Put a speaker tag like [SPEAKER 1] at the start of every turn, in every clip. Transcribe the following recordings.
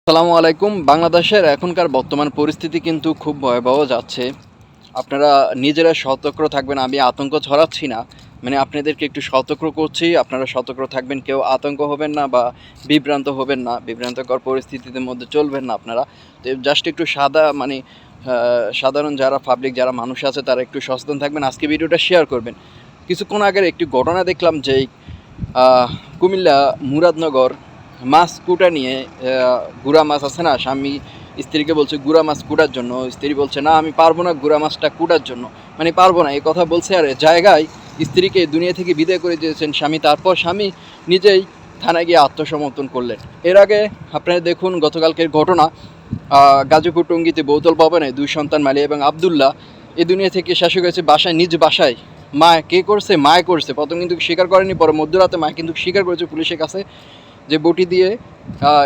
[SPEAKER 1] আসসালামু আলাইকুম। বাংলাদেশের এখনকার বর্তমান পরিস্থিতি কিন্তু খুব ভয়াবহ যাচ্ছে। আপনারা নিজেরা সতর্ক থাকবেন। আমি আতঙ্ক ছড়াচ্ছি না। মানে আপনাদেরকে একটু সতর্ক করছি। আপনারা সতর্ক থাকবেন। কেউ আতঙ্ক হবেন না বা বিভ্রান্ত হবেন না। বিভ্রান্তকর পরিস্থিতির মধ্যে চলবেন না আপনারা। তো জাস্ট একটু সাধারণ যারা পাবলিক যারা মানুষ আছে তারা একটু সচেতন থাকবেন। আজকে ভিডিওটা শেয়ার করবেন। কিছুক্ষণ আগের একটি ঘটনা দেখলাম যে কুমিল্লা মুরাদনগর মাছ কুটা নিয়ে গুড়া মাছ আছে না, স্বামী স্ত্রীকে বলছে গুড়া মাছ কুটার জন্য, স্ত্রী বলছে না আমি পারবো না গুড়া মাছটা কুটার জন্য, মানে পারবো না এই কথা বলছে। আর জায়গায় স্ত্রীকে দুনিয়া থেকে বিদায় করে দিয়েছেন স্বামী। তারপর স্বামী নিজেই থানায় গিয়ে আত্মসমর্পণ করলেন। এর আগে আপনারা দেখুন গতকালকের ঘটনা, গাজীপুর টঙ্গীতে বহুতল ভবনে দুই সন্তান মালি এবং আবদুল্লাহ এই দুনিয়া থেকে শেষ হয়ে গেছে বাসায়, নিজ বাসায়। মা কে করছে? মায় করছে। প্রথম কিন্তু স্বীকার করেনি, পরে মধ্যরাতে মা কিন্তু স্বীকার করেছে পুলিশের কাছে যে বটি দিয়ে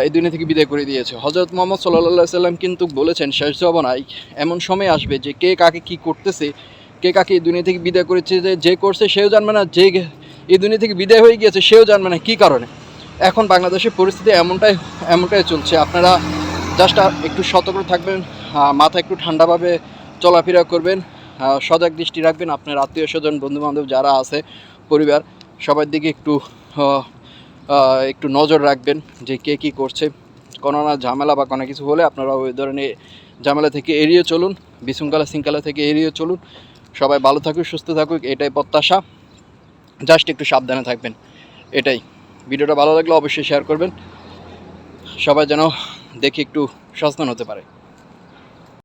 [SPEAKER 1] এই দুনিয়া থেকে বিদায় করে দিয়েছে। হজরত মোহাম্মদ সাল্লাল্লাহু সাল্লাম কিন্তু বলেছেন শেষ জবানায় এমন সময় আসবে যে কে কাকে কি করতেছে, কে কাকে এই দুনিয়া থেকে বিদায় করেছে, যে করছে সেও জানবে না, যে এই দুনিয়া থেকে বিদায় হয়ে গিয়েছে সেও জানবে না কী কারণে। এখন বাংলাদেশের পরিস্থিতি এমনটাই চলছে। আপনারা জাস্ট একটু সতর্ক থাকবেন, মাথা একটু ঠান্ডাভাবে চলাফেরা করবেন, সজাগ দৃষ্টি রাখবেন। আপনার আত্মীয় স্বজন বন্ধুবান্ধব যারা আছে পরিবার সবার দিকে একটু নজর রাখবেন যে কে কী করছে। কোনো না ঝামেলা বা কোনো কিছু হলে আপনারা ওই ধরনের ঝামেলা থেকে এড়িয়ে চলুন, বিশৃঙ্খলা থেকে এড়িয়ে চলুন। সবাই ভালো থাকুক, সুস্থ থাকুক, এটাই প্রত্যাশা। জাস্ট একটু সাবধানে থাকবেন, এটাই। ভিডিওটা ভালো লাগলে অবশ্যই শেয়ার করবেন, সবাই যেন দেখে একটু সচেতন হতে পারে।